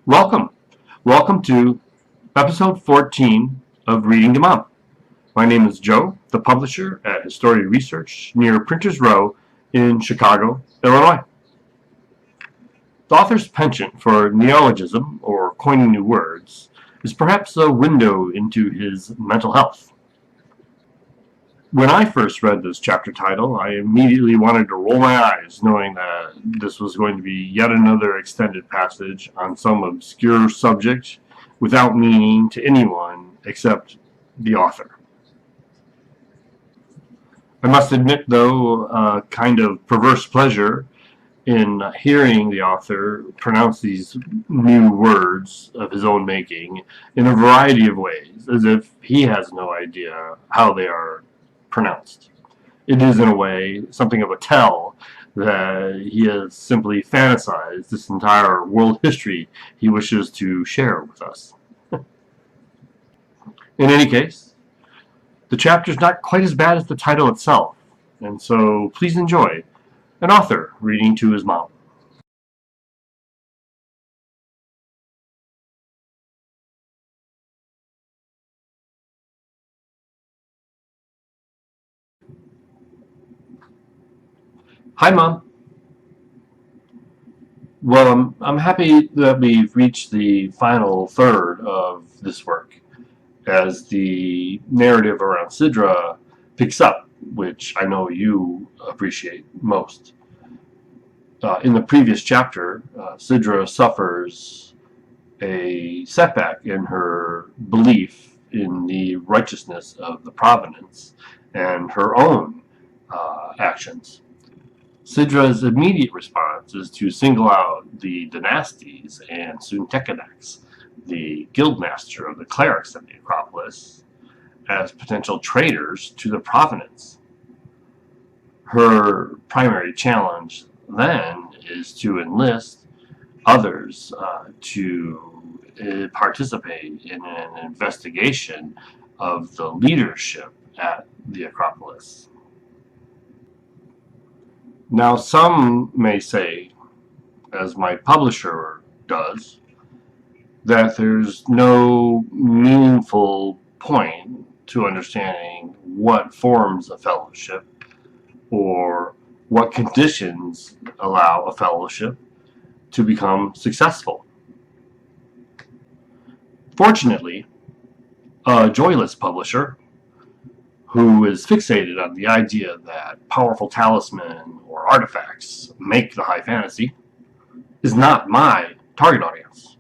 Welcome. Welcome to episode 14 of Reading to Mom. My name is Joe, the publisher at Historia Research near Printers Row in Chicago, Illinois. The author's penchant for neologism, or coining new words, is perhaps a window into his mental health. When I first read this chapter title, I immediately wanted to roll my eyes, knowing that this was going to be yet another extended passage on some obscure subject without meaning to anyone except the author. I must admit, though, a kind of perverse pleasure in hearing the author pronounce these new words of his own making in a variety of ways, as if he has no idea how they are pronounced. It is, in a way, something of a tell that he has simply fantasized this entire world history he wishes to share with us. In any case, the chapter is not quite as bad as the title itself, and so please enjoy an author reading to his mom. Hi, Mom. Well, I'm happy that we've reached the final third of this work, as the narrative around Sidra picks up, which I know you appreciate most. In the previous chapter, Sidra suffers a setback in her belief in the righteousness of the Provenance and her own actions. Sidra's immediate response is to single out the Dynasties and Suntekadax, the guildmaster of the clerics of the Acropolis, as potential traitors to the Provenance. Her primary challenge then is to enlist others to participate in an investigation of the leadership at the Acropolis. Now, some may say, as my publisher does, that there's no meaningful point to understanding what forms a fellowship or what conditions allow a fellowship to become successful. Fortunately, a joyless publisher who is fixated on the idea that powerful talisman or artifacts make the high fantasy is not my target audience.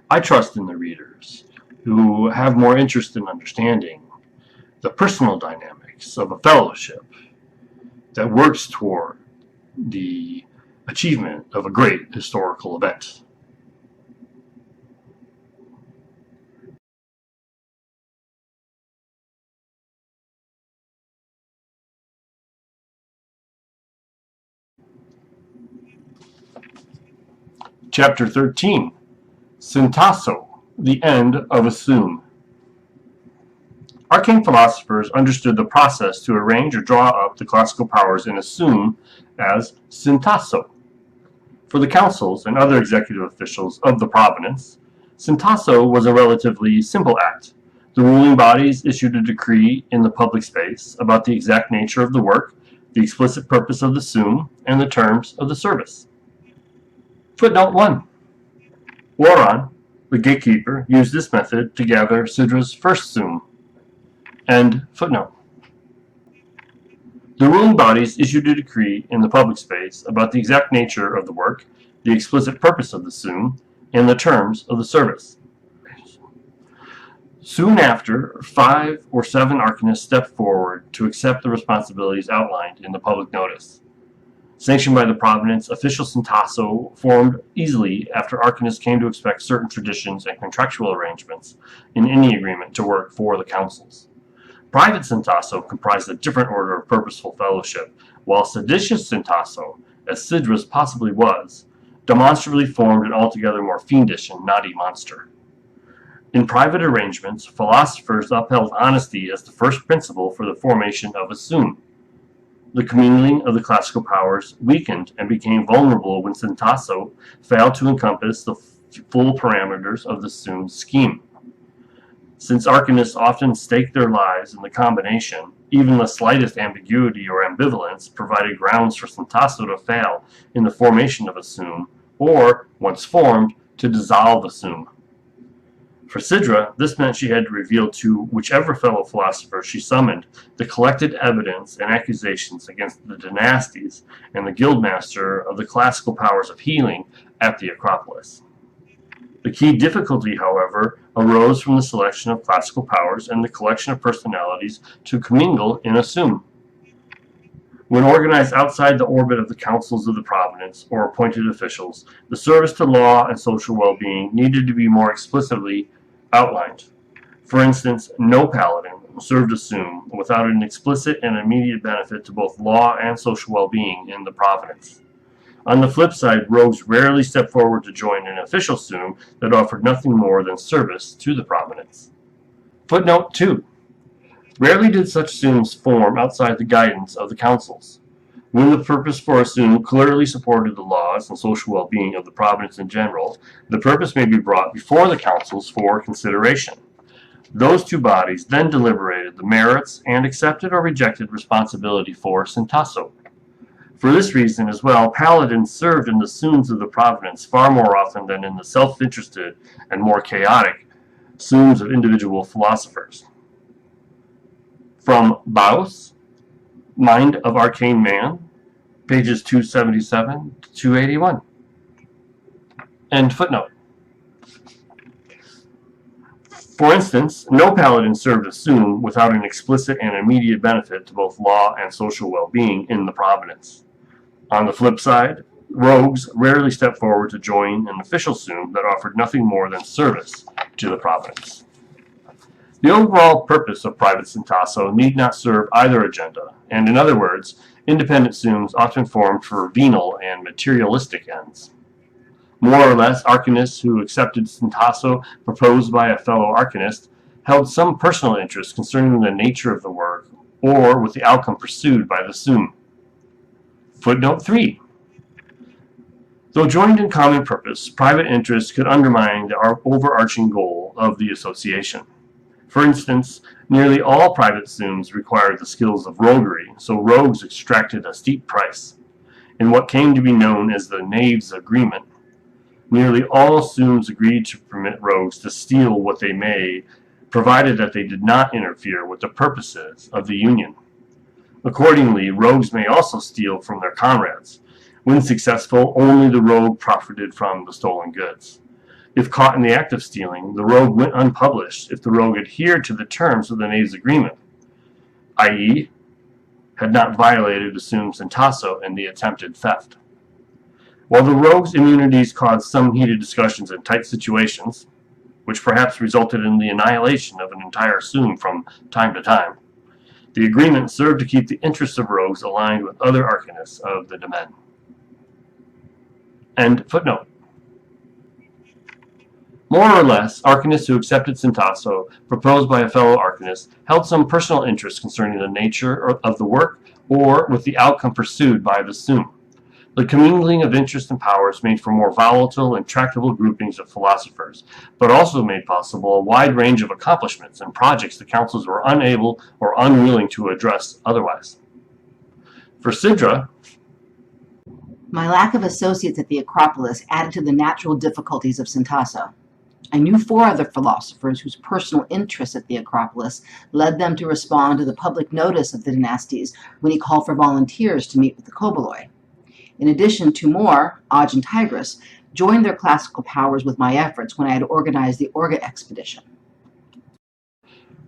I trust in the readers who have more interest in understanding the personal dynamics of a fellowship that works toward the achievement of a great historical event. Chapter 13, Syntasso, the End of Assume. Arcane philosophers understood the process to arrange or draw up the classical powers in Assume as Syntasso. For the councils and other executive officials of the Provenance, Syntasso was a relatively simple act. The ruling bodies issued a decree in the public space about the exact nature of the work, the explicit purpose of the Sum, and the terms of the service. Footnote 1. Loron, the gatekeeper, used this method to gather Sidra's first Sum. End footnote. The ruling bodies issued a decree in the public space about the exact nature of the work, the explicit purpose of the Sum, and the terms of the service. Soon after, 5 or 7 arcanists stepped forward to accept the responsibilities outlined in the public notice. Sanctioned by the Provenance, official Syntasso formed easily after arcanists came to expect certain traditions and contractual arrangements in any agreement to work for the councils. Private Syntasso comprised a different order of purposeful fellowship, while seditious Syntasso, as Sidra's possibly was, demonstrably formed an altogether more fiendish and naughty monster. In private arrangements, philosophers upheld honesty as the first principle for the formation of a Sum. The commingling of the classical powers weakened and became vulnerable when Syntasso failed to encompass the full parameters of the assumed scheme. Since arcanists often stake their lives in the combination, even the slightest ambiguity or ambivalence provided grounds for Syntasso to fail in the formation of assume, or, once formed, to dissolve assume. For Sidra, this meant she had to reveal to whichever fellow philosopher she summoned the collected evidence and accusations against the dynasties and the guildmaster of the classical powers of healing at the Acropolis. The key difficulty, however, arose from the selection of classical powers and the collection of personalities to commingle in assume. When organized outside the orbit of the councils of the Provenance or appointed officials, the service to law and social well-being needed to be more explicitly outlined. For instance, no paladin served assume without an explicit and immediate benefit to both law and social well-being in the Provenance. On the flip side, rogues rarely stepped forward to join an official assume that offered nothing more than service to the Provenance. Footnote 2. Rarely did such assumes form outside the guidance of the councils. When the purpose for assume clearly supported the laws and social well-being of the Provenance in general, the purpose may be brought before the councils for consideration. Those two bodies then deliberated the merits and accepted or rejected responsibility for Syntasso. For this reason as well, paladins served in the assumes of the Provenance far more often than in the self-interested and more chaotic assumes of individual philosophers. From Baus, Mind of Arcane Man, pages 277 to 281. End footnote. For instance, no paladin served assume without an explicit and immediate benefit to both law and social well-being in the Provenance. On the flip side, rogues rarely stepped forward to join an official assume that offered nothing more than service to the Provenance. The overall purpose of private Syntasso need not serve either agenda, and in other words, independent assumes often formed for venal and materialistic ends. More or less, arcanists who accepted Syntasso proposed by a fellow arcanist held some personal interest concerning the nature of the work or with the outcome pursued by the assume. Footnote 3. Though joined in common purpose, private interests could undermine the overarching goal of the association. For instance, nearly all private assumes required the skills of roguery, so rogues extracted a steep price. In what came to be known as the Knave's Agreement, nearly all assumes agreed to permit rogues to steal what they may, provided that they did not interfere with the purposes of the Union. Accordingly, rogues may also steal from their comrades. When successful, only the rogue profited from the stolen goods. If caught in the act of stealing, the rogue went unpublished if the rogue adhered to the terms of the Knave's Agreement, i.e., had not violated assumed Syntasso in the attempted theft. While the rogue's immunities caused some heated discussions in tight situations, which perhaps resulted in the annihilation of an entire assume from time to time, the agreement served to keep the interests of rogues aligned with other arcanists of the domain. End footnote. More or less, arcanists who accepted Syntasso, proposed by a fellow arcanist, held some personal interest concerning the nature of the work or with the outcome pursued by the assume. The commingling of interest and powers made for more volatile and tractable groupings of philosophers, but also made possible a wide range of accomplishments and projects the councils were unable or unwilling to address otherwise. For Sidra, my lack of associates at the Acropolis added to the natural difficulties of Syntasso. I knew 4 other philosophers whose personal interests at the Acropolis led them to respond to the public notice of the dynasties when he called for volunteers to meet with the Koboloi. In addition, 2 more, Aj and Tigris, joined their classical powers with my efforts when I had organized the Orga expedition.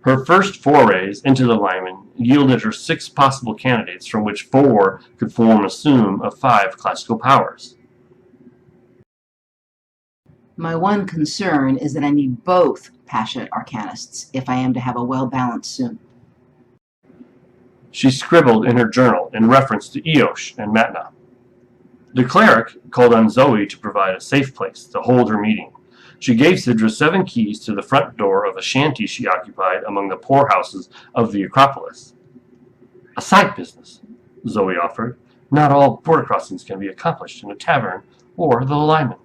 her first forays into the Lyman yielded her 6 possible candidates, from which 4 could form a assume of 5 classical powers. My one concern is that I need both passionate arcanists if I am to have a well-balanced assume. She scribbled in her journal in reference to Eosh and Matna. The cleric called on Zoe to provide a safe place to hold her meeting. She gave Sidra 7 keys to the front door of a shanty she occupied among the poorhouses of the Acropolis. A side business, Zoe offered. Not all border crossings can be accomplished in a tavern or the Lyman.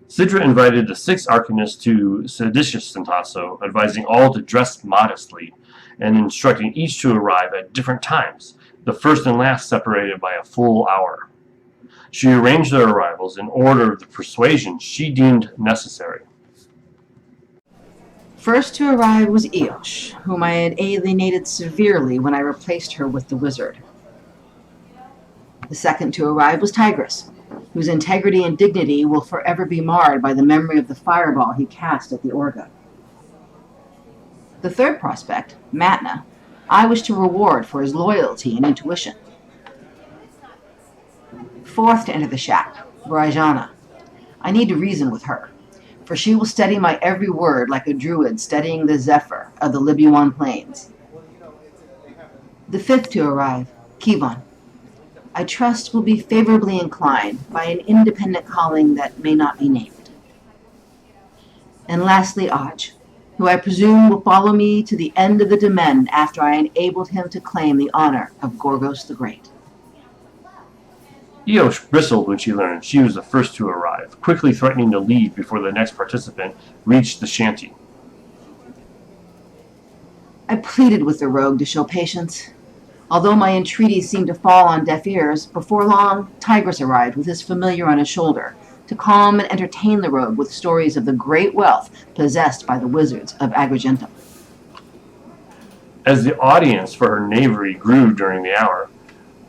Sidra invited the 6 arcanists to seditious Sintasso, advising all to dress modestly and instructing each to arrive at different times, the first and last separated by a full hour. She arranged their arrivals in order of the persuasion she deemed necessary. First to arrive was Eosh, whom I had alienated severely when I replaced her with the wizard. The second to arrive was Tigris, whose integrity and dignity will forever be marred by the memory of the fireball he cast at the Orga. The third prospect, Matna, I wish to reward for his loyalty and intuition. Fourth to enter the shack, Brajana. I need to reason with her, for she will study my every word like a druid studying the zephyr of the Libuan plains. The fifth to arrive, Kivon, I trust will be favorably inclined by an independent calling that may not be named. And lastly, Aj, who I presume will follow me to the end of the demesne after I enabled him to claim the honor of Gorgos the Great. Eosh bristled when she learned she was the first to arrive, quickly threatening to leave before the next participant reached the shanty. I pleaded with the rogue to show patience. Although my entreaties seemed to fall on deaf ears, before long Tigris arrived with his familiar on his shoulder to calm and entertain the rogue with stories of the great wealth possessed by the wizards of Agrigentum. As the audience for her knavery grew during the hour,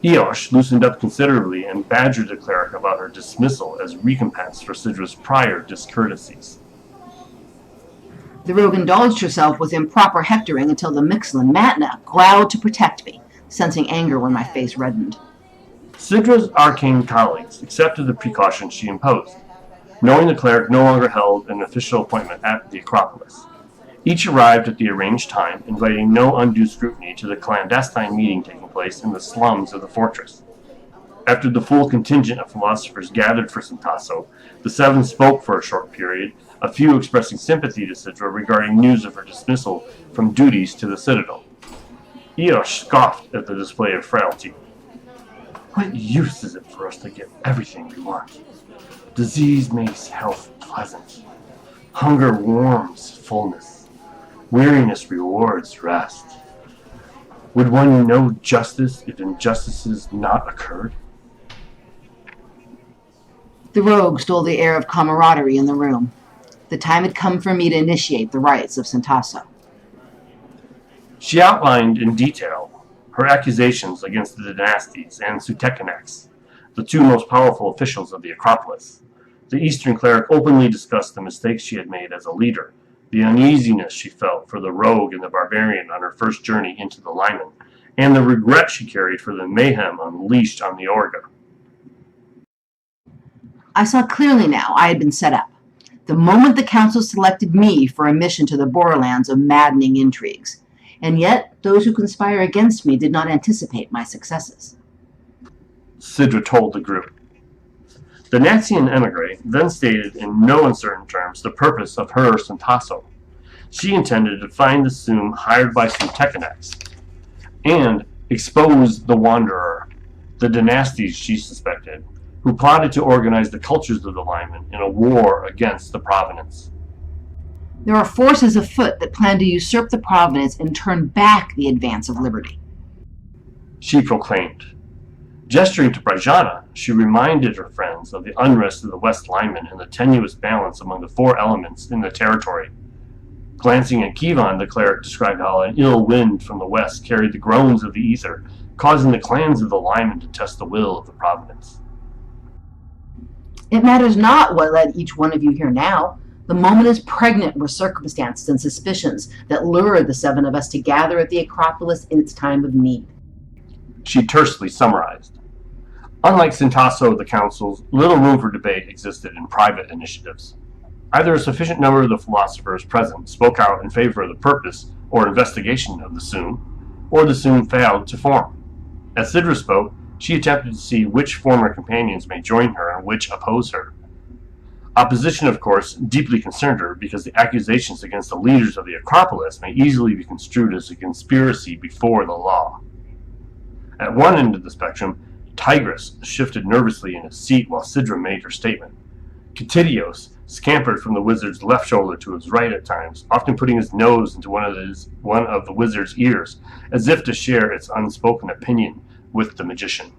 Eosh loosened up considerably and badgered the cleric about her dismissal as recompense for Sidra's prior discourtesies. The rogue indulged herself with improper hectoring until the Mixlin, Matna, growled to protect me, sensing anger when my face reddened. Sidra's arcane colleagues accepted the precautions she imposed, knowing the cleric no longer held an official appointment at the Acropolis. Each arrived at the arranged time, inviting no undue scrutiny to the clandestine meeting taking place in the slums of the fortress. After the full contingent of philosophers gathered for Sintasso, the 7 spoke for a short period, a few expressing sympathy to Sidra regarding news of her dismissal from duties to the Citadel. Eosh scoffed at the display of frailty. What use is it for us to get everything we want? Disease makes health pleasant. Hunger warms fullness. Weariness rewards rest. Would one know justice if injustices not occurred? The rogue stole the air of camaraderie in the room. The time had come for me to initiate the rites of Sintasso. She outlined in detail her accusations against the Dynasties and Sutekanax, the 2 most powerful officials of the Acropolis. The Eastern cleric openly discussed the mistakes she had made as a leader, the uneasiness she felt for the rogue and the barbarian on her first journey into the Lyman, and the regret she carried for the mayhem unleashed on the Orga. I saw clearly now I had been set up. The moment the council selected me for a mission to the borderlands of maddening intrigues. And yet, those who conspire against me did not anticipate my successes. Sidra told the group. The Naxian emigre then stated in no uncertain terms the purpose of her Sintasso. She intended to find the Sum hired by Sutekanax and expose the Wanderer, the Dynasties she suspected, who plotted to organize the cultures of the Lyman in a war against the Provenance. There are forces afoot that plan to usurp the Provenance and turn back the advance of liberty, she proclaimed. Gesturing to Brajana, she reminded her friends of the unrest of the West Lyman and the tenuous balance among the 4 elements in the territory. Glancing at Kivon, the cleric described how an ill wind from the west carried the groans of the ether, causing the clans of the Lyman to test the will of the Provenance. It matters not what led each one of you here now. The moment is pregnant with circumstances and suspicions that lured the 7 of us to gather at the Acropolis in its time of need. She tersely summarized. Unlike Sintasso, the councils, little room for debate existed in private initiatives. Either a sufficient number of the philosophers present spoke out in favor of the purpose or investigation of the Sum, or the Sum failed to form. As Sidra spoke, she attempted to see which former companions may join her and which oppose her. Opposition, of course, deeply concerned her because the accusations against the leaders of the Acropolis may easily be construed as a conspiracy before the law. At one end of the spectrum, Tigris shifted nervously in his seat while Sidra made her statement. Katidios, scampered from the wizard's left shoulder to his right at times, often putting his nose into one of the wizard's ears, as if to share its unspoken opinion with the magician.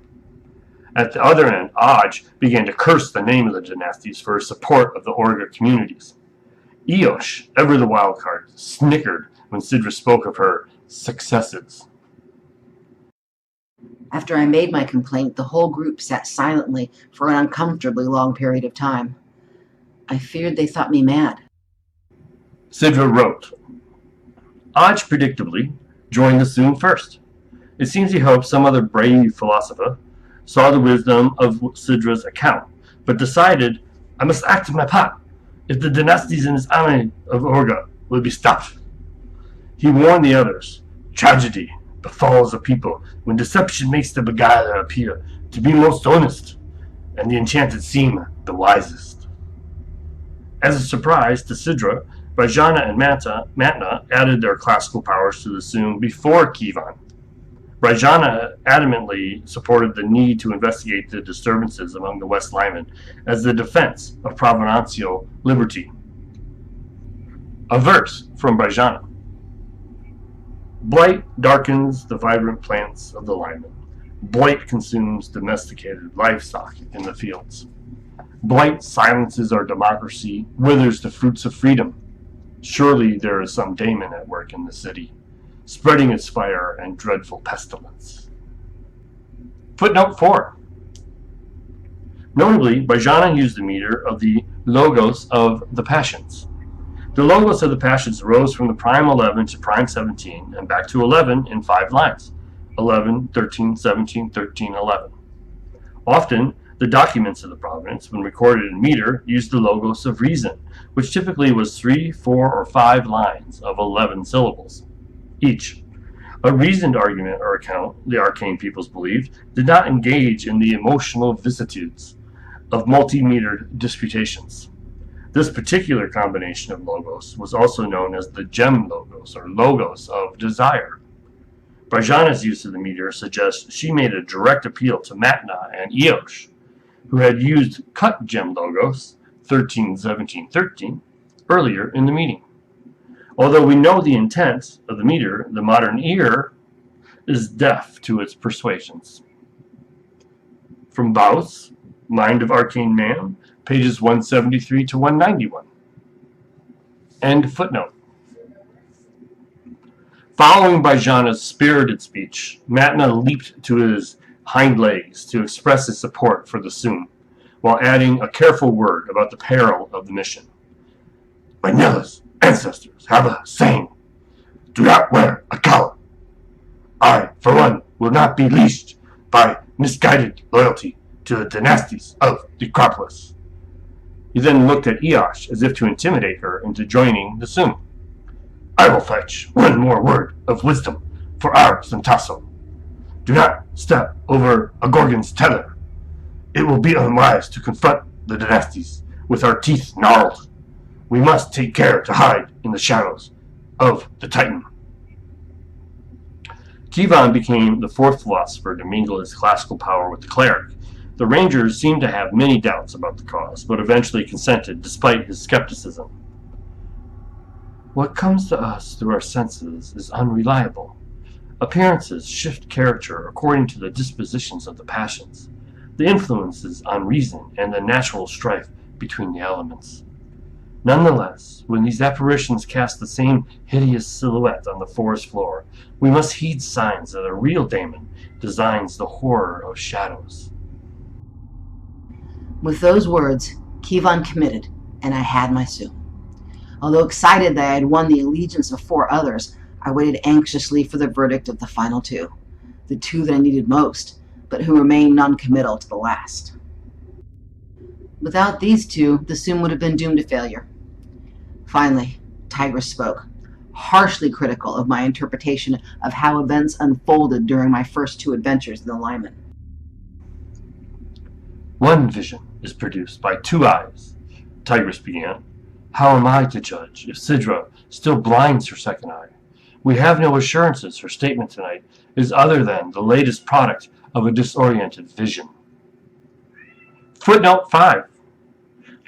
At the other end, Aj began to curse the name of the Dynasties for his support of the Orga communities. Eosh, ever the wild card, snickered when Sidra spoke of her successes. After I made my complaint, the whole group sat silently for an uncomfortably long period of time. I feared they thought me mad. Sidra wrote. Aj predictably joined the Soon first. It seems he hoped some other brave philosopher saw the wisdom of Sidra's account, but decided, I must act my part if the Dynasties in this army of Orga will be stopped. He warned the others, tragedy befalls a people when deception makes the beguiler appear to be most honest, and the enchanted seem the wisest. As a surprise to Sidra, Rajana and Matna added their classical powers to the Soon before Kievan. Rajana adamantly supported the need to investigate the disturbances among the West Lyman as the defense of provenantial liberty. A verse from Rajana. Blight darkens the vibrant plants of the Lyman. Blight consumes domesticated livestock in the fields. Blight silences our democracy, withers the fruits of freedom. Surely there is some daemon at work in the city, spreading its fire and dreadful pestilence. Footnote 4. Notably, Bajana used the meter of the logos of the passions. The logos of the passions rose from the prime 11 to prime 17 and back to 11 in 5 lines, 11, 13, 17, 13, 11. Often, the documents of the Provenance, when recorded in meter, used the logos of reason, which typically was 3, 4, or 5 lines of 11 syllables each. A reasoned argument or account, the arcane peoples believed, did not engage in the emotional vicissitudes of multi-metered disputations. This particular combination of logos was also known as the gem logos, or logos of desire. Brajana's use of the meter suggests she made a direct appeal to Matna and Eosh, who had used cut gem logos, 13, 17, 13, earlier in the meeting. Although we know the intent of the meter, the modern ear is deaf to its persuasions. From Baus, Mind of Arcane Man, pages 173 to 191. End footnote. Following Bajana's spirited speech, Matna leaped to his hind legs to express his support for the Soon, while adding a careful word about the peril of the mission. Manila's ancestors have a saying, do not wear a collar. I, for one, will not be leashed by misguided loyalty to the dynasties of the Acropolis. He then looked at Eosh as if to intimidate her into joining the Soon. I will fetch one more word of wisdom for our Santaso. Do not step over a Gorgon's tether. It will be unwise to confront the dynasties with our teeth gnarled. We must take care to hide in the shadows of the Titan. Kievan became the fourth philosopher to mingle his classical power with the cleric. The Rangers seemed to have many doubts about the cause, but eventually consented despite his skepticism. What comes to us through our senses is unreliable. Appearances shift character according to the dispositions of the passions, the influences on reason, and the natural strife between the elements. Nonetheless, when these apparitions cast the same hideous silhouette on the forest floor, we must heed signs that a real daemon designs the horror of shadows. With those words, Kievan committed, and I had my Soon. Although excited that I had won the allegiance of 4 others, I waited anxiously for the verdict of the final 2, the 2 that I needed most, but who remained non-committal to the last. Without these 2, the Soon would have been doomed to failure. Finally, Tigress spoke, harshly critical of my interpretation of how events unfolded during my first 2 adventures in the Lyman. One vision is produced by 2 eyes, Tigress began. How am I to judge if Sidra still blinds her second eye? We have no assurances her statement tonight is other than the latest product of a disoriented vision. Footnote 5.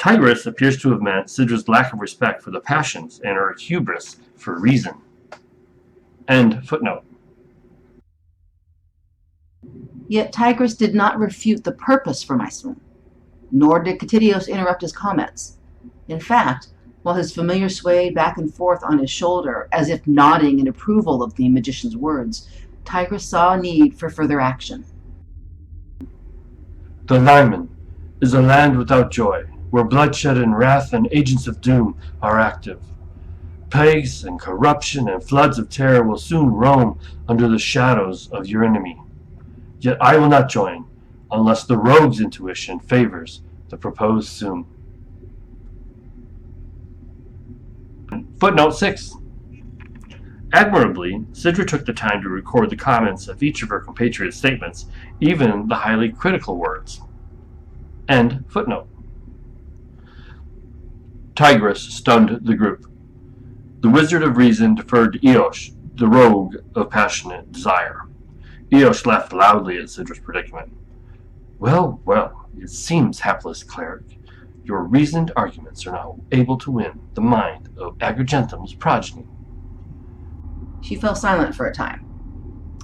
Tigress appears to have meant Sidra's lack of respect for the passions and her hubris for reason. End footnote. Yet Tigress did not refute the purpose for my swoon, nor did Cotidios interrupt his comments. In fact, while his familiar swayed back and forth on his shoulder, as if nodding in approval of the magician's words, Tigress saw a need for further action. The Lyman is a land without joy, where bloodshed and wrath and agents of doom are active. Plagues and corruption and floods of terror will soon roam under the shadows of your enemy. Yet I will not join, unless the rogue's intuition favors the proposed zoom. Footnote 6. Admirably, Sidra took the time to record the comments of each of her compatriots' statements, even the highly critical words. End footnote. Tigress stunned the group. The Wizard of Reason deferred to Eosh, the rogue of passionate desire. Eosh laughed loudly at Sidra's predicament. Well, well, it seems, hapless cleric, your reasoned arguments are now able to win the mind of Agrigentum's progeny. She fell silent for a time.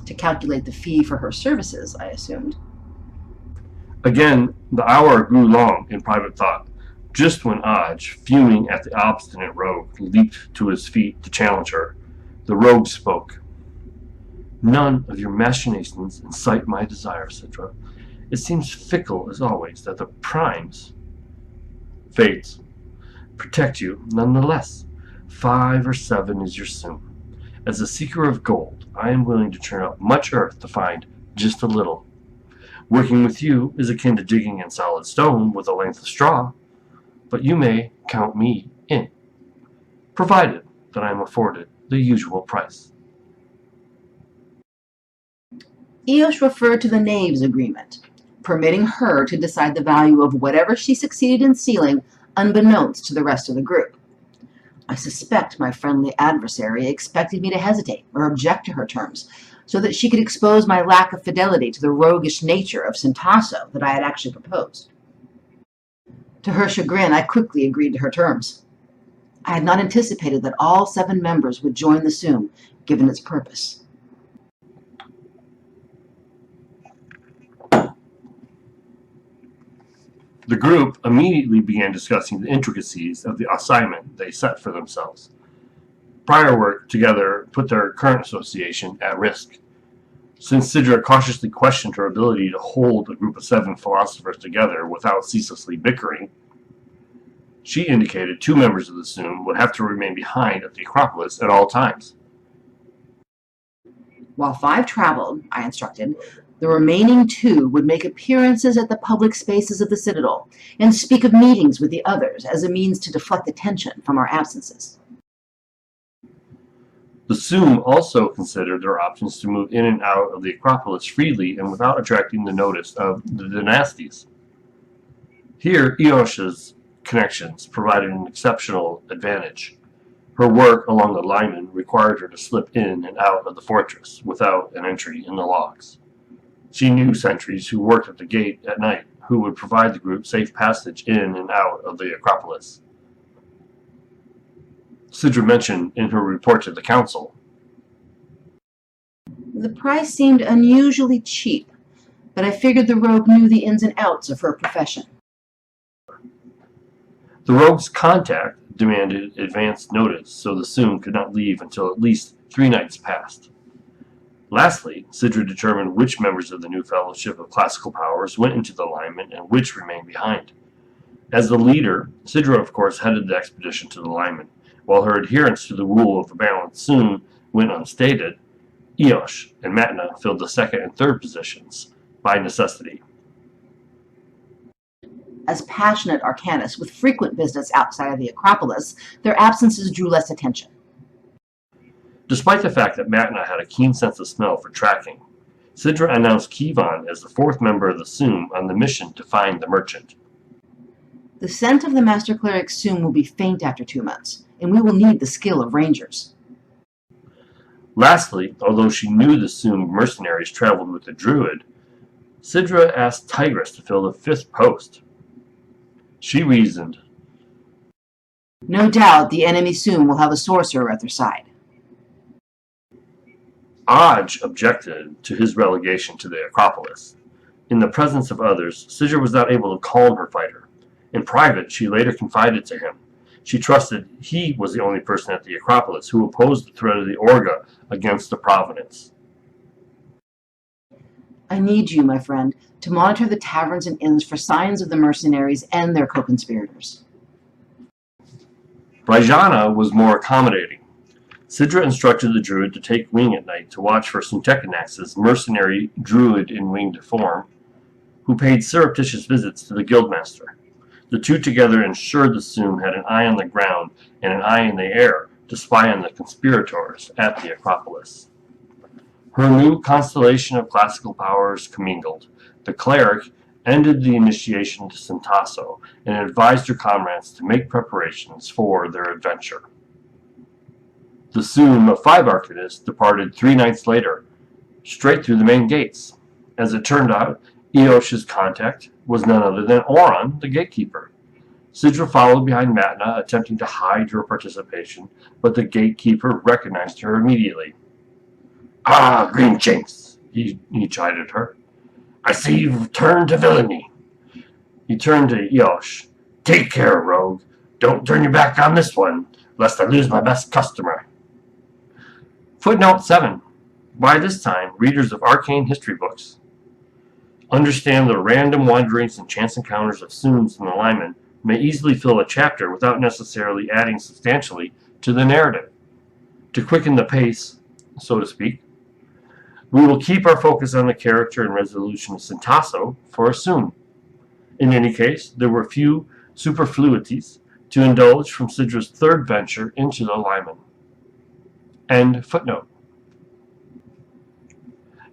To calculate the fee for her services, I assumed. Again, the hour grew long in private thought, just when Aj, fuming at the obstinate rogue, leaped to his feet to challenge her. The rogue spoke. None of your machinations incite my desire, Sidra. It seems fickle as always that the primes, fates, protect you nonetheless. 5 or 7 is your sum. As a seeker of gold, I am willing to turn up much earth to find just a little. Working with you is akin to digging in solid stone with a length of straw, but you may count me in, provided that I am afforded the usual price. Eosh referred to the Knave's agreement, permitting her to decide the value of whatever she succeeded in sealing unbeknownst to the rest of the group. I suspect my friendly adversary expected me to hesitate or object to her terms, so that she could expose my lack of fidelity to the roguish nature of Sintasso that I had actually proposed. To her chagrin, I quickly agreed to her terms. I had not anticipated that all 7 members would join the Zoom, given its purpose. The group immediately began discussing the intricacies of the assignment they set for themselves. Prior work together put their current association at risk. Since Sidra cautiously questioned her ability to hold a group of 7 philosophers together without ceaselessly bickering, she indicated 2 members of the Zoom would have to remain behind at the Acropolis at all times. While 5 traveled, I instructed, the remaining 2 would make appearances at the public spaces of the Citadel and speak of meetings with the others as a means to deflect attention from our absences. The Zoom also considered their options to move in and out of the Acropolis freely and without attracting the notice of the dynasties. Here, Eosh's connections provided an exceptional advantage. Her work along the Lyman required her to slip in and out of the fortress without an entry in the logs. She knew sentries who worked at the gate at night who would provide the group safe passage in and out of the Acropolis. Sidra mentioned in her report to the council. The price seemed unusually cheap, but I figured the rogue knew the ins and outs of her profession. The rogue's contact demanded advance notice, so the Zoom could not leave until at least 3 nights passed. Lastly, Sidra determined which members of the new Fellowship of Classical Powers went into the alignment and which remained behind. As the leader, Sidra of course headed the expedition to the alignment, while her adherence to the rule of the balance soon went unstated. Eosh and Matna filled the 2nd and 3rd positions, by necessity. As passionate arcanists with frequent business outside of the Acropolis, their absences drew less attention. Despite the fact that Matna had a keen sense of smell for tracking, Sidra announced Kivon as the 4th member of the Zoom on the mission to find the merchant. The scent of the Master Cleric's Zoom will be faint after 2 months, and we will need the skill of rangers. Lastly, although she knew the Zoom mercenaries traveled with the Druid, Sidra asked Tigress to fill the 5th post. She reasoned No doubt the enemy soon will have a sorcerer at their side. Aj objected to his relegation to the Acropolis. In the presence of others, Sidra was not able to calm her fighter. In private, she later confided to him. She trusted he was the only person at the Acropolis who opposed the threat of the Orga against the Provenance. I need you, my friend, to monitor the taverns and inns for signs of the mercenaries and their co-conspirators. Rajana was more accommodating. Sidra instructed the druid to take wing at night to watch for Suntekanax's mercenary druid in winged form, who paid surreptitious visits to the guildmaster. The two together ensured the Soom had an eye on the ground and an eye in the air to spy on the conspirators at the Acropolis. Her new constellation of classical powers commingled. The cleric ended the initiation to Sintasso and advised her comrades to make preparations for their adventure. The Soom of 5 Arcanists departed 3 nights later, straight through the main gates. As it turned out, Eosh's contact was none other than Oron, the gatekeeper. Sidra followed behind Matna, attempting to hide her participation, but the gatekeeper recognized her immediately. "Ah, Green Jinx," he chided her. "I see you've turned to villainy." He turned to Eosh. "Take care, rogue. Don't turn your back on this one, lest I lose my best customer." Footnote 7. By this time, readers of arcane history books understand the random wanderings and chance encounters of Sooms and the Lyman may easily fill a chapter without necessarily adding substantially to the narrative. To quicken the pace, so to speak, we will keep our focus on the character and resolution of Sintasso for a Soom. In any case, there were few superfluities to indulge from Sidra's third venture into the Lyman. End footnote.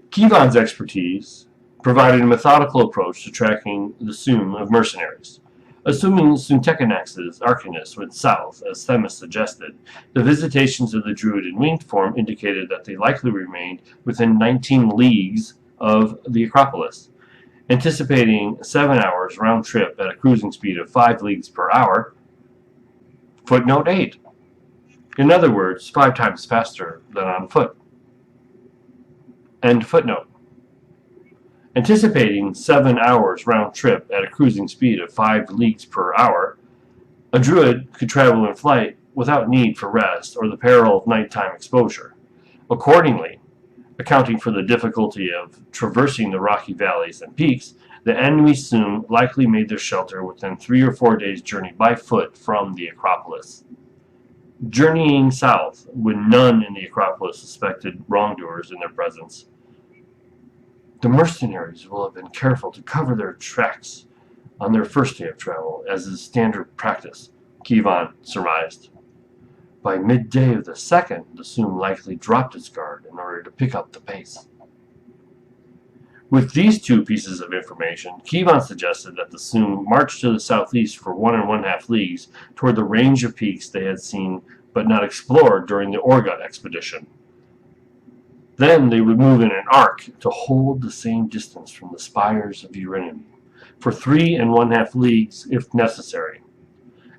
Kivon's expertise provided a methodical approach to tracking the Soom of mercenaries. Assuming Suntekanax's Arcanists went south, as Themis suggested, the visitations of the druid in winged form indicated that they likely remained within 19 leagues of the Acropolis. Anticipating 7 hours round trip at a cruising speed of 5 leagues per hour. Footnote 8. In other words, 5 times faster than on foot. End footnote. Anticipating 7 hours round trip at a cruising speed of 5 leagues per hour, a druid could travel in flight without need for rest or the peril of nighttime exposure. Accordingly, accounting for the difficulty of traversing the rocky valleys and peaks, the enemy Soom likely made their shelter within 3 or 4 days' journey by foot from the Acropolis. Journeying south, when none in the Acropolis suspected wrongdoers in their presence, the mercenaries will have been careful to cover their tracks on their first day of travel, as is standard practice, Kivon surmised. By midday of the second, the Soom likely dropped its guard in order to pick up the pace. With these 2 pieces of information, Kivon suggested that the Soom march to the southeast for 1 1/2 leagues toward the range of peaks they had seen but not explored during the Orga expedition. Then they would move in an arc to hold the same distance from the spires of your enemy, for 3 1/2 leagues if necessary.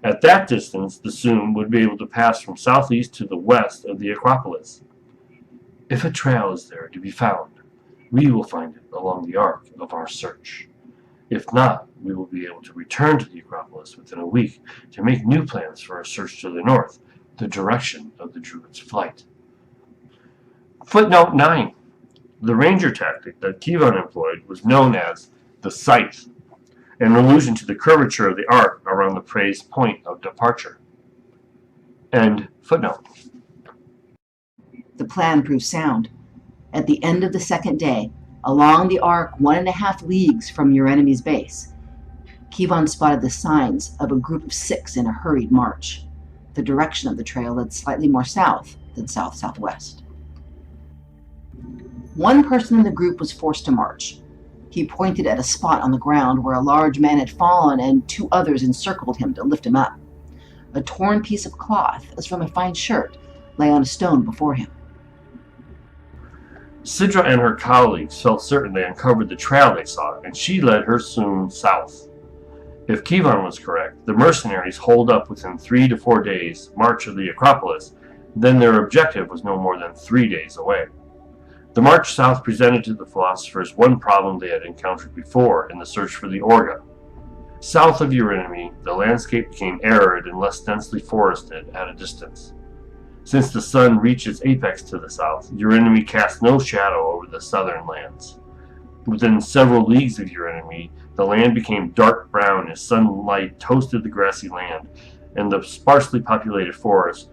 At that distance, the Soom would be able to pass from southeast to the west of the Acropolis. If a trail is there to be found, we will find it along the arc of our search. If not, we will be able to return to the Acropolis within a week to make new plans for a search to the north, the direction of the Druid's flight. Footnote 9. The ranger tactic that Kivon employed was known as the scythe, an allusion to the curvature of the arc around the praised point of departure. End footnote. The plan proved sound. At the end of the second day, along the arc 1 1/2 leagues from your enemy's base, Kivon spotted the signs of a group of 6 in a hurried march. The direction of the trail led slightly more south than south-southwest. One person in the group was forced to march. He pointed at a spot on the ground where a large man had fallen and 2 others encircled him to lift him up. A torn piece of cloth, as from a fine shirt, lay on a stone before him. Sidra and her colleagues felt certain they uncovered the trail they sought, and she led her Soom south. If Kievan was correct, the mercenaries holed up within 3 to 4 days' march of the Acropolis, then their objective was no more than 3 days away. The march south presented to the philosophers one problem they had encountered before in the search for the Orga. South of Eurynome, the landscape became arid and less densely forested at a distance. Since the sun reached its apex to the south, Eurynome cast no shadow over the southern lands. Within several leagues of Eurynome, the land became dark brown as sunlight toasted the grassy land, and the sparsely populated forest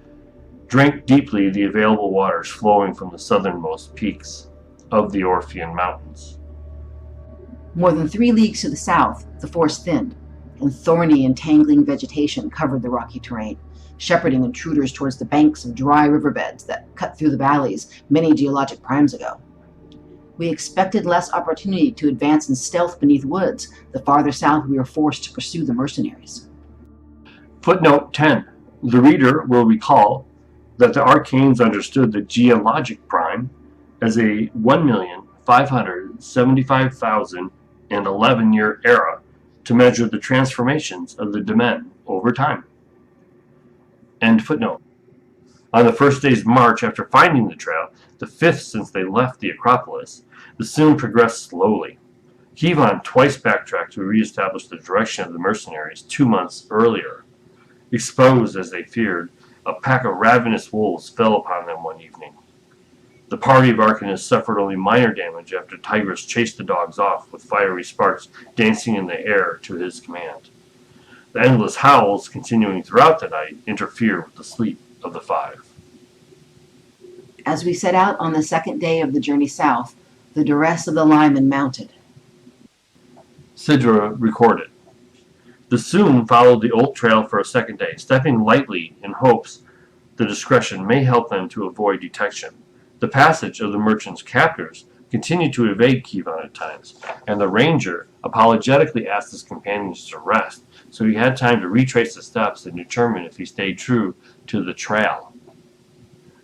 drank deeply the available waters flowing from the southernmost peaks of the Orphean Mountains. More than 3 leagues to the south, the forest thinned, and thorny and tangling vegetation covered the rocky terrain, shepherding intruders towards the banks of dry riverbeds that cut through the valleys many geologic primes ago. We expected less opportunity to advance in stealth beneath woods the farther south we were forced to pursue the mercenaries. Footnote 10. The reader will recall that the Arcanes understood the geologic prime as a 1,575,011-year era to measure the transformations of the domain over time. End footnote. On the first day's march after finding the trail, the 5th since they left the Acropolis, the Soon progressed slowly. Kievan twice backtracked to reestablish the direction of the mercenaries 2 months earlier. Exposed, as they feared, a pack of ravenous wolves fell upon them one evening. The party of Arcanists suffered only minor damage after Tigris chased the dogs off with fiery sparks dancing in the air to his command. The endless howls continuing throughout the night interfered with the sleep of the 5. As we set out on the second day of the journey south, the duress of the linemen mounted. Sidra recorded. The Soon followed the old trail for a second day, stepping lightly in hopes the discretion may help them to avoid detection. The passage of the merchant's captors continued to evade Kievan at times, and the ranger apologetically asked his companions to rest, so he had time to retrace the steps and determine if he stayed true to the trail.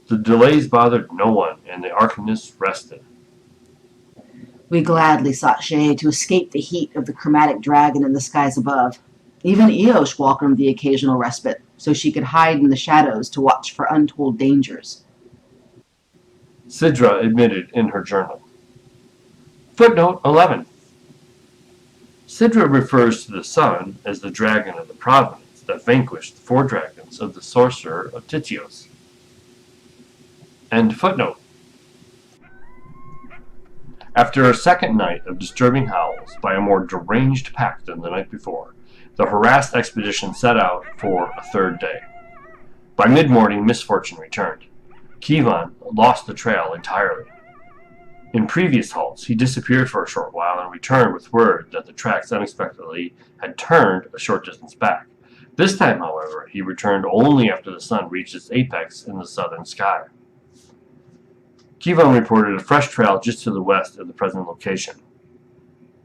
The delays bothered no one, and the Arcanists rested. We gladly sought shade to escape the heat of the chromatic dragon in the skies above. Even Eosh welcomed the occasional respite, so she could hide in the shadows to watch for untold dangers. Sidra admitted in her journal. Footnote 11. Sidra refers to the sun as the dragon of the Provenance that vanquished the 4 dragons of the sorcerer of Tityos. End footnote. After a second night of disturbing howls by a more deranged pack than the night before, the harassed expedition set out for a 3rd day. By mid-morning, misfortune returned. Kievan lost the trail entirely. In previous halts, he disappeared for a short while and returned with word that the tracks unexpectedly had turned a short distance back. This time, however, he returned only after the sun reached its apex in the southern sky. Kievan reported a fresh trail just to the west of the present location.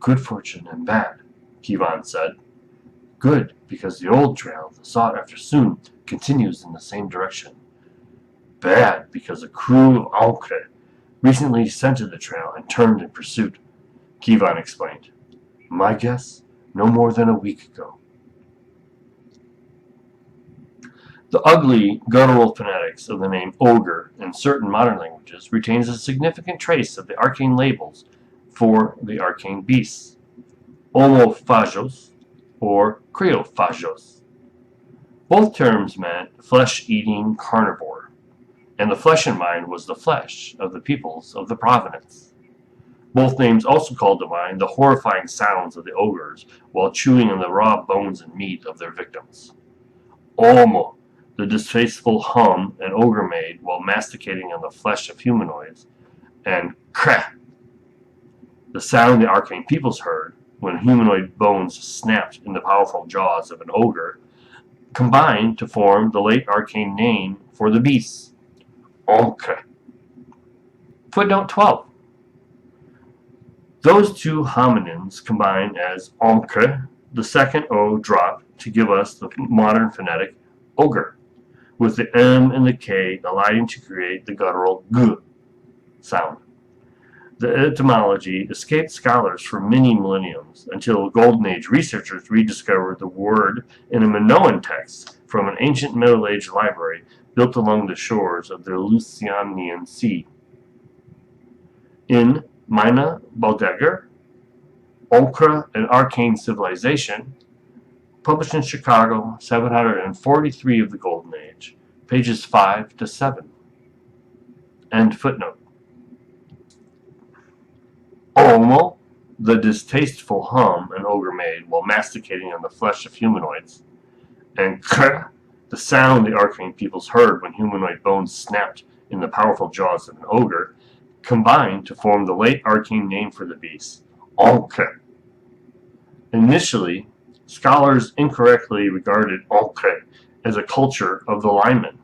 Good fortune and bad, Kievan said. Good, because the old trail, the sought-after Soon, continues in the same direction. Bad, because a crew of Ancre recently scented the trail and turned in pursuit, Kievan explained. My guess, no more than a week ago. The ugly, guttural phonetics of the name ogre in certain modern languages retains a significant trace of the arcane labels for the arcane beasts, homophagos or criophagos. Both terms meant flesh-eating carnivore, and the flesh in mind was the flesh of the peoples of the Provenance. Both names also called to mind the horrifying sounds of the ogres while chewing on the raw bones and meat of their victims. Homo, the distasteful hum an ogre made while masticating on the flesh of humanoids, and kreh, the sound the arcane peoples heard when humanoid bones snapped in the powerful jaws of an ogre, combined to form the late arcane name for the beasts, Ancre. Footnote 12. Those 2 hominins combine as Ancre, the second O dropped to give us the modern phonetic ogre, with the M and the K aligning to create the guttural G sound. The etymology escaped scholars for many millenniums until Golden Age researchers rediscovered the word in a Minoan text from an ancient Middle Age library built along the shores of the Lusanian Sea. In Mina Baldegger, Okra, an Arcane Civilization, published in Chicago, 743 of the Golden Age, pages 5 to 7. End footnote. Omo, the distasteful hum an ogre made while masticating on the flesh of humanoids, and kr, the sound the arcane peoples heard when humanoid bones snapped in the powerful jaws of an ogre, combined to form the late arcane name for the beast, Ankre. Initially, scholars incorrectly regarded Ankre as a culture of the linemen,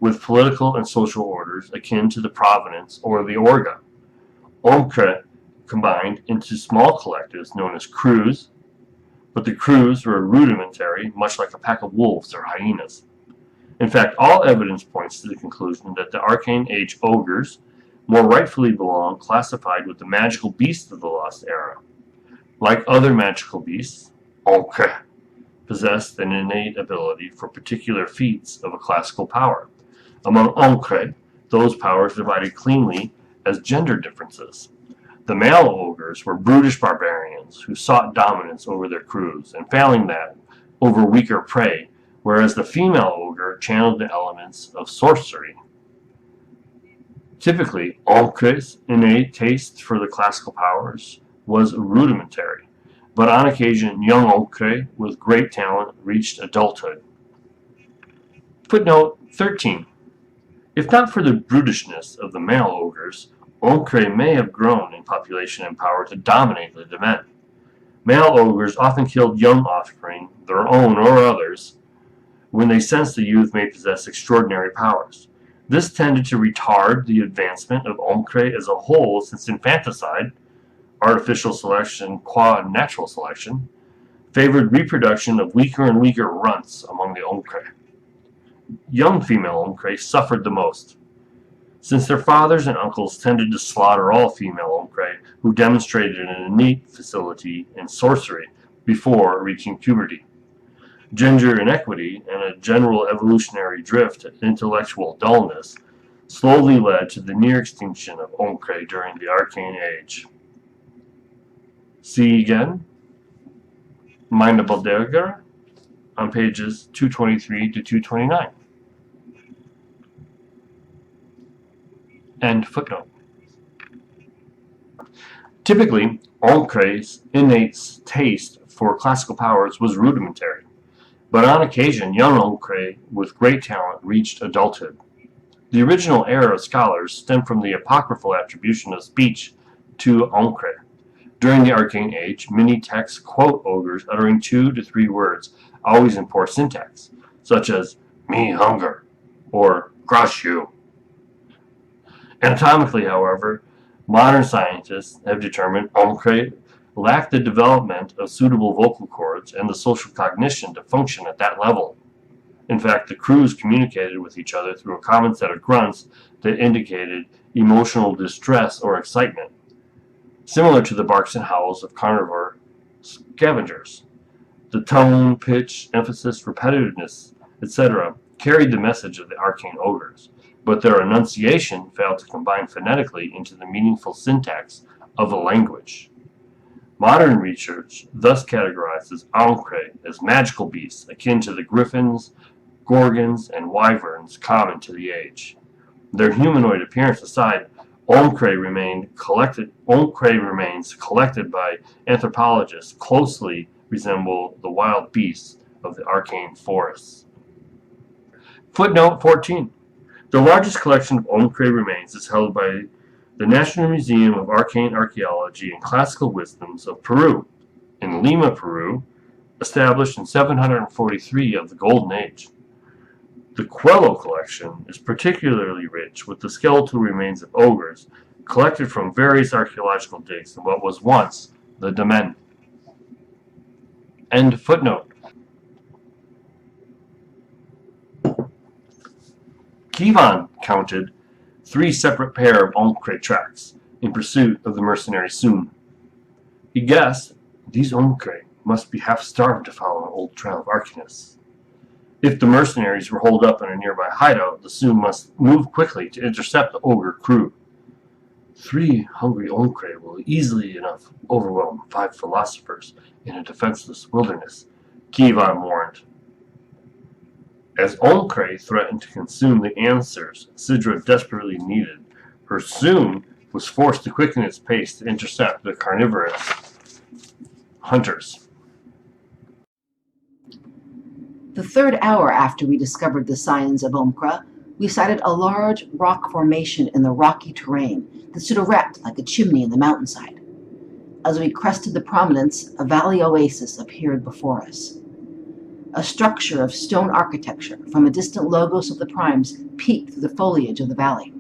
with political and social orders akin to the Provenance or the Orga. Ankre combined into small collectives known as crews, but the crews were rudimentary, much like a pack of wolves or hyenas. In fact, all evidence points to the conclusion that the Arcane Age ogres more rightfully belong classified with the magical beasts of the Lost Era. Like other magical beasts, Ankre possessed an innate ability for particular feats of a classical power. Among Ankre, those powers divided cleanly as gender differences. The male ogres were brutish barbarians who sought dominance over their crews, and failing that, over weaker prey, whereas the female ogre channeled the elements of sorcery. Typically, Ankre's innate taste for the classical powers was rudimentary, but on occasion young Ankre with great talent reached adulthood. Footnote 13. If not for the brutishness of the male ogres, Ankre may have grown in population and power to dominate the men. Male ogres often killed young offspring, their own or others, when they sensed the youth may possess extraordinary powers. This tended to retard the advancement of Ankre as a whole, since infanticide, artificial selection qua natural selection, favored reproduction of weaker and weaker runts among the Ankre. Young female Ankre suffered the most, since their fathers and uncles tended to slaughter all female Ankre who demonstrated an innate facility in sorcery before reaching puberty. Gender inequity and a general evolutionary drift to intellectual dullness slowly led to the near extinction of Ankre during the Arcane Age. See again, Mina Baldegger, on pages 223 to 229. End footnote. Typically, Ankre's innate taste for classical powers was rudimentary, but on occasion young Ankre with great talent reached adulthood. The original error of scholars stemmed from the apocryphal attribution of speech to Ankre. During the Arcane Age, many texts quote ogres uttering 2 to 3 words, always in poor syntax, such as "me hunger" or "crush you." Anatomically, however, modern scientists have determined Ankre lacked the development of suitable vocal cords and the social cognition to function at that level. In fact, the crews communicated with each other through a common set of grunts that indicated emotional distress or excitement, similar to the barks and howls of carnivore scavengers. The tone, pitch, emphasis, repetitiveness, etc. carried the message of the arcane ogres, but their enunciation failed to combine phonetically into the meaningful syntax of a language. Modern research thus categorizes Ankre as magical beasts akin to the griffins, gorgons, and wyverns common to the age. Their humanoid appearance aside, Ankre remains collected by anthropologists closely resemble the wild beasts of the arcane forests. Footnote 14. The largest collection of Ankre remains is held by the National Museum of Arcane Archaeology and Classical Wisdoms of Peru, in Lima, Peru, established in 743 of the Golden Age. The Quello collection is particularly rich with the skeletal remains of ogres collected from various archaeological digs in what was once the Domain. End footnote. Kievan counted 3 separate pair of Ankre tracks, in pursuit of the mercenary Soon. He guessed these Omkre must be half starved to follow an old trail of Arcanists. If the mercenaries were holed up in a nearby hideout, the Soon must move quickly to intercept the ogre crew. 3 hungry Omkre will easily enough overwhelm 5 philosophers in a defenseless wilderness, Kivan warned. As Omkre threatened to consume the answers Sidra desperately needed, her Soon was forced to quicken its pace to intercept the carnivorous hunters. The third hour after we discovered the signs of Omkra, we sighted a large rock formation in the rocky terrain that stood erect like a chimney in the mountainside. As we crested the prominence, a valley oasis appeared before us. A structure of stone architecture from a distant logos of the primes peeked through the foliage of the valley.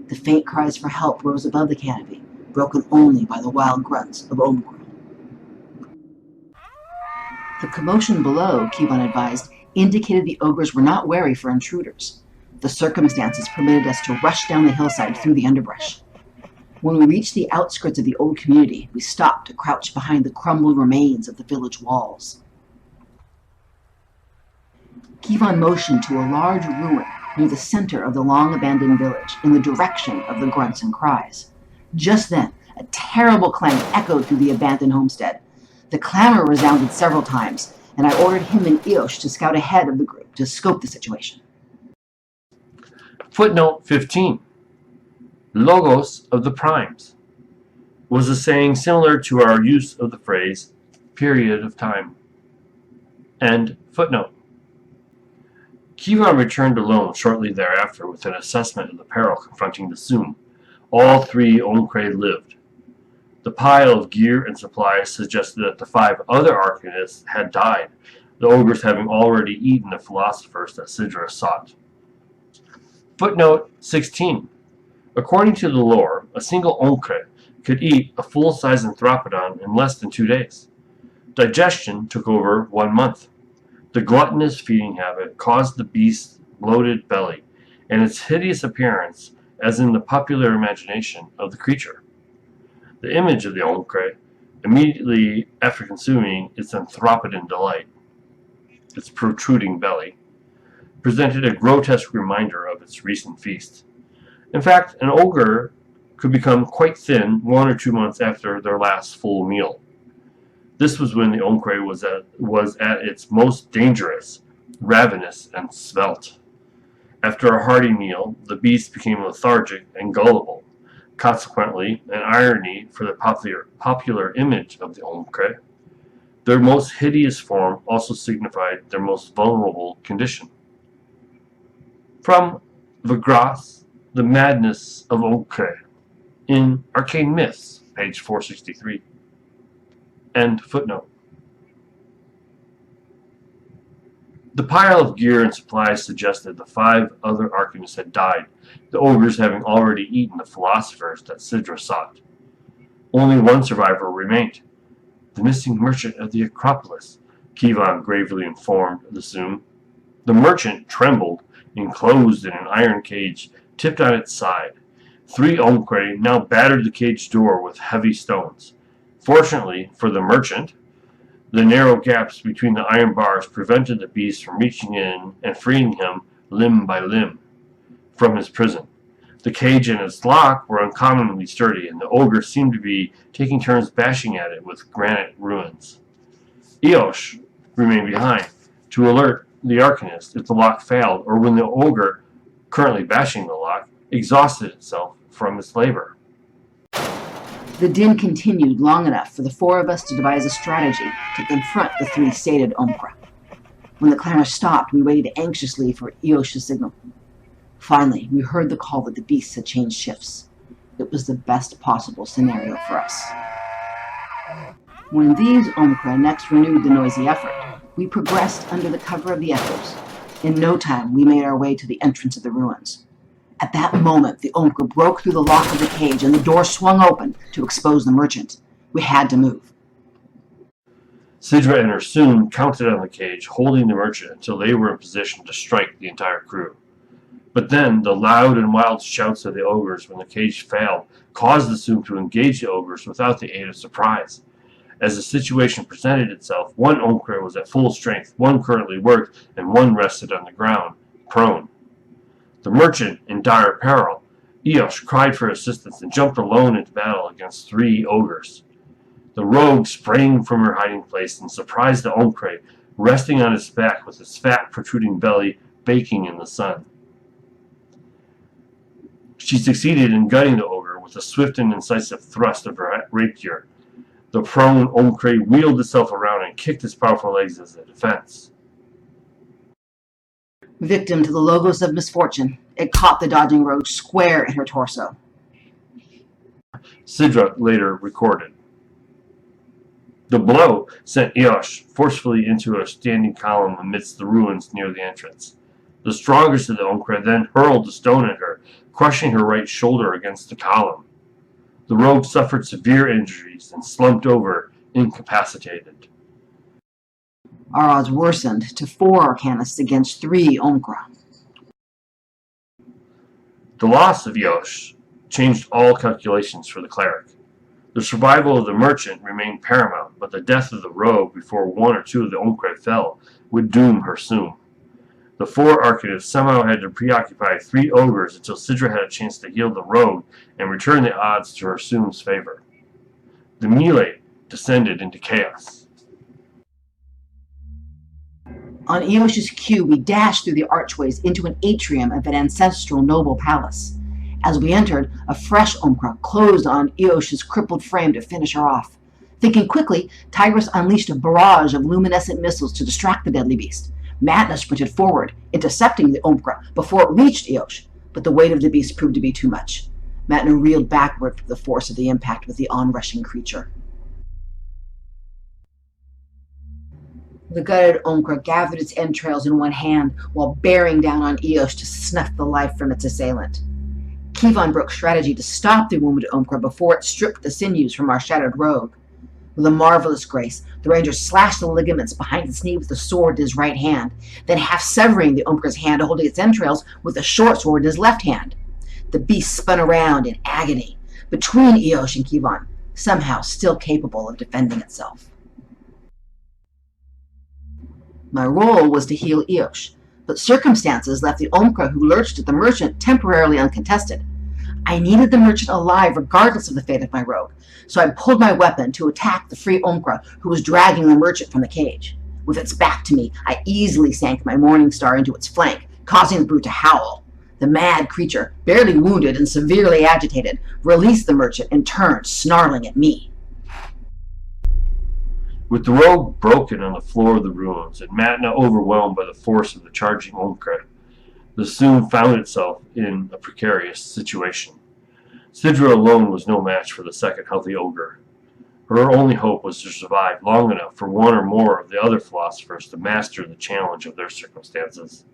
The faint cries for help rose above the canopy, broken only by the wild grunts of Omkra. The commotion below, Kivan advised, indicated the ogres were not wary for intruders. The circumstances permitted us to rush down the hillside through the underbrush. When we reached the outskirts of the old community, we stopped to crouch behind the crumbled remains of the village walls. Kivan motioned to a large ruin near the center of the long-abandoned village, in the direction of the grunts and cries. Just then, a terrible clang echoed through the abandoned homestead. The clamor resounded several times, and I ordered him and Eosh to scout ahead of the group to scope the situation. Footnote 15. Logos of the primes was a saying similar to our use of the phrase period of time. End footnote. Kivan returned alone shortly thereafter with an assessment of the peril confronting the Soon. All 3 Omkre lived. The pile of gear and supplies suggested that the 5 other Arcanists had died, the ogres having already eaten the philosophers that Sidra sought. Footnote 16. According to the lore, a single Omkre could eat a full-size Anthropodon in less than 2 days. Digestion took over 1 month. The gluttonous feeding habit caused the beast's bloated belly and its hideous appearance as in the popular imagination of the creature. The image of the Omkre, immediately after consuming its Anthropodon delight, its protruding belly, presented a grotesque reminder of its recent feast. In fact, an ogre could become quite thin 1 or 2 months after their last full meal. This was when the Omkre was at its most dangerous, ravenous, and svelte. After a hearty meal, the beast became lethargic and gullible. Consequently, an irony for the popular image of the Omkre, their most hideous form also signified their most vulnerable condition. From Vigras, The Madness of Omkre, in Arcane Myths, page 463. End footnote. The pile of gear and supplies suggested the 5 other Arcanists had died, the ogres having already eaten the philosophers that Sidra sought. Only 1 survivor remained. The missing merchant of the Acropolis, Kivan gravely informed the Soon. The merchant trembled, enclosed in an iron cage, tipped on its side. 3 Omkre now battered the cage door with heavy stones. Fortunately for the merchant, the narrow gaps between the iron bars prevented the beast from reaching in and freeing him limb by limb from his prison. The cage and its lock were uncommonly sturdy, and the ogre seemed to be taking turns bashing at it with granite ruins. Eosh remained behind to alert the Arcanist if the lock failed, or when the ogre, currently bashing the lock, exhausted itself from its labor. The din continued long enough for the 4 of us to devise a strategy to confront the 3 sated Omkra. When the clamor stopped, we waited anxiously for Eosh's signal. Finally, we heard the call that the beasts had changed shifts. It was the best possible scenario for us. When these Omkra next renewed the noisy effort, we progressed under the cover of the echoes. In no time, we made our way to the entrance of the ruins. At that moment, the Omkra broke through the lock of the cage and the door swung open to expose the merchant. We had to move. Sidra and her Soon counted on the cage, holding the merchant until they were in position to strike the entire crew. But then the loud and wild shouts of the ogres when the cage failed caused the Soom to engage the ogres without the aid of surprise. As the situation presented itself, one Omkra was at full strength, one currently worked, and one rested on the ground, prone. The merchant, in dire peril, Eosh cried for assistance and jumped alone into battle against 3 ogres. The rogue sprang from her hiding place and surprised the Omkra, resting on his back with his fat, protruding belly baking in the sun. She succeeded in gutting the ogre with a swift and incisive thrust of her rapier. The prone Omkra wheeled itself around and kicked its powerful legs as a defense. Victim to the logos of misfortune, it caught the dodging rogue square in her torso. Sidra later recorded. The blow sent Eosh forcefully into a standing column amidst the ruins near the entrance. The strongest of the Omkra then hurled the stone at her, crushing her right shoulder against the column. The rogue suffered severe injuries and slumped over, incapacitated. Our odds worsened to 4 arcanists against 3 Omkra. The loss of Eosh changed all calculations for the cleric. The survival of the merchant remained paramount, but the death of the rogue before 1 or 2 of the Omkra fell would doom her Soom. The 4 arcanists somehow had to preoccupy 3 ogres until Sidra had a chance to heal the rogue and return the odds to her Soom's favor. The melee descended into chaos. On Eosh's cue, we dashed through the archways into an atrium of an ancestral noble palace. As we entered, a fresh Omkra closed on Eosh's crippled frame to finish her off. Thinking quickly, Tigris unleashed a barrage of luminescent missiles to distract the deadly beast. Matna sprinted forward, intercepting the Omkra before it reached Eosh, but the weight of the beast proved to be too much. Matna reeled backward with the force of the impact with the onrushing creature. The gutted Omkra gathered its entrails in one hand while bearing down on Eosh to snuff the life from its assailant. Kivon broke strategy to stop the wounded Omkra before it stripped the sinews from our shattered rogue. With a marvelous grace, the ranger slashed the ligaments behind its knee with the sword in his right hand, then half severing the Omkra's hand holding its entrails with the short sword in his left hand. The beast spun around in agony, between Eosh and Kivon, somehow still capable of defending itself. My role was to heal Eosh, but circumstances left the Omkra who lurched at the merchant temporarily uncontested. I needed the merchant alive regardless of the fate of my rogue, so I pulled my weapon to attack the free Omkra who was dragging the merchant from the cage. With its back to me, I easily sank my morning star into its flank, causing the brute to howl. The mad creature, barely wounded and severely agitated, released the merchant and turned, snarling at me. With the rogue broken on the floor of the ruins and Matna overwhelmed by the force of the charging Omkra, the Soom found itself in a precarious situation. Sidra alone was no match for the second healthy ogre. Her only hope was to survive long enough for 1 or more of the other philosophers to master the challenge of their circumstances.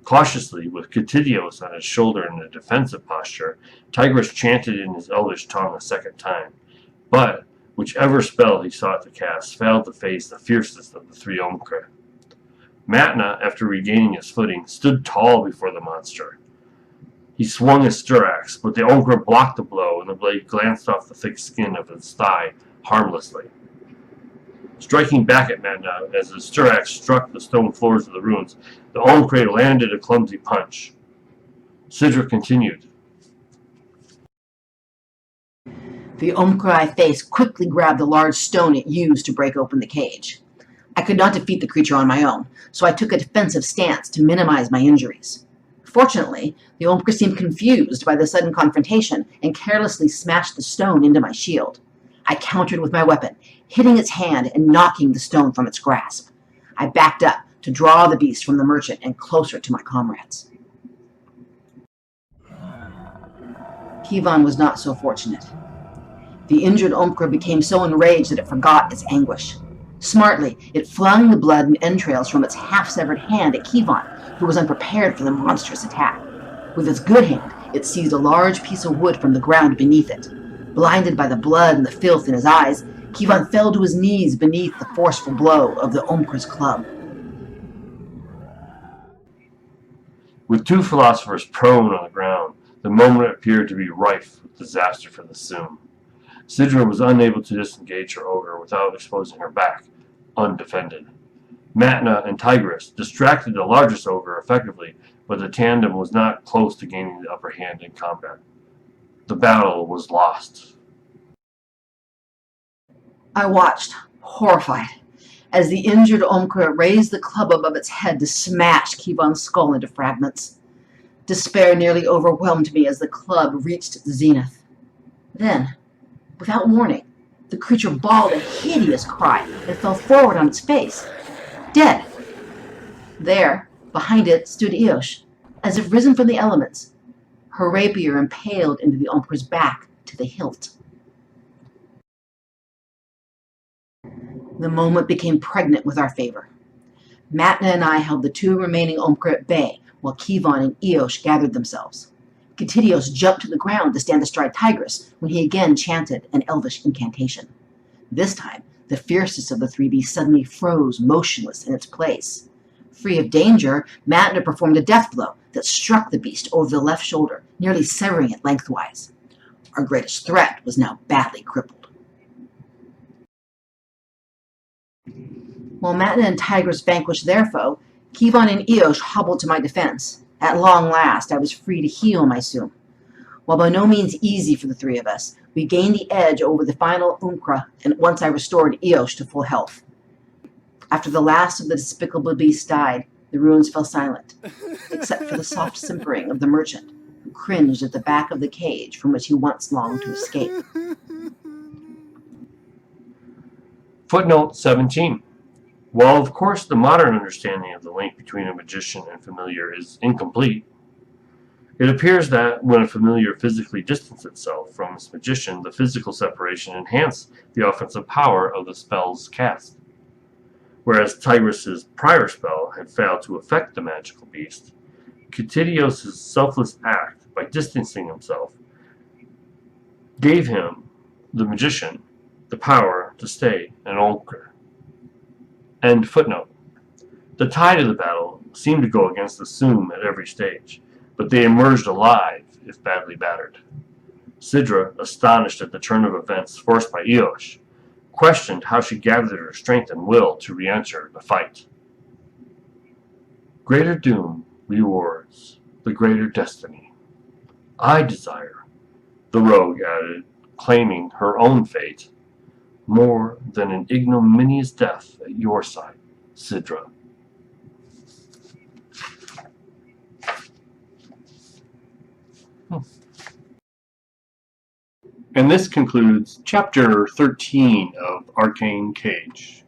Cautiously, with Catidios on his shoulder in a defensive posture, Tigris chanted in his elvish tongue a second time, but whichever spell he sought to cast failed to face the fiercest of the 3 Omkra. Matna, after regaining his footing, stood tall before the monster. He swung his stirraxe, but the Omkra blocked the blow, and the blade glanced off the thick skin of his thigh harmlessly. Striking back at Matna as the stirraxe struck the stone floors of the ruins, the Omkra landed a clumsy punch. Sidra continued. The Omkra I faced quickly grabbed the large stone it used to break open the cage. I could not defeat the creature on my own, so I took a defensive stance to minimize my injuries. Fortunately, the Omkra seemed confused by the sudden confrontation and carelessly smashed the stone into my shield. I countered with my weapon, hitting its hand and knocking the stone from its grasp. I backed up to draw the beast from the merchant and closer to my comrades. Kivon was not so fortunate. The injured Omkra became so enraged that it forgot its anguish. Smartly, it flung the blood and entrails from its half-severed hand at Kivon, who was unprepared for the monstrous attack. With its good hand, it seized a large piece of wood from the ground beneath it. Blinded by the blood and the filth in his eyes, Kivon fell to his knees beneath the forceful blow of the Omkra's club. With two philosophers prone on the ground, the moment appeared to be rife with disaster for the Soom. Sidra was unable to disengage her ogre without exposing her back, undefended. Matna and Tigris distracted the largest ogre effectively, but the tandem was not close to gaining the upper hand in combat. The battle was lost. I watched, horrified, as the injured Omkra raised the club above its head to smash Kivon's skull into fragments. Despair nearly overwhelmed me as the club reached its zenith. Then, without warning, the creature bawled a hideous cry and fell forward on its face, dead. There, behind it, stood Eosh, as if risen from the elements, her rapier impaled into the Omkra's back to the hilt. The moment became pregnant with our favor. Matna and I held the two remaining Omkra at bay, while Kivon and Eosh gathered themselves. Katidios jumped to the ground to stand astride Tigris when he again chanted an elvish incantation. This time, the fiercest of the three beasts suddenly froze motionless in its place. Free of danger, Matna performed a death blow that struck the beast over the left shoulder, nearly severing it lengthwise. Our greatest threat was now badly crippled. While Matna and Tigris vanquished their foe, Kivon and Eosh hobbled to my defense. At long last, I was free to heal my Soom. While by no means easy for the three of us, we gained the edge over the final Omkra, and once I restored Eosh to full health. After the last of the despicable beasts died, the ruins fell silent, except for the soft simpering of the merchant, who cringed at the back of the cage from which he once longed to escape. Footnote 17. While of course the modern understanding of the link between a magician and familiar is incomplete, it appears that when a familiar physically distanced itself from its magician, the physical separation enhanced the offensive power of the spell's cast. Whereas Tigris' prior spell had failed to affect the magical beast, Katidios' selfless act by distancing himself gave him, the magician, the power to stay an Omkra. End footnote. The tide of the battle seemed to go against the Soom at every stage, but they emerged alive, if badly battered. Sidra, astonished at the turn of events forced by Eosh, questioned how she gathered her strength and will to re-enter the fight. Greater doom rewards the greater destiny. I desire, the rogue added, claiming her own fate, more than an ignominious death at your side, Sidra. And this concludes Chapter 13 of Arcane Cage.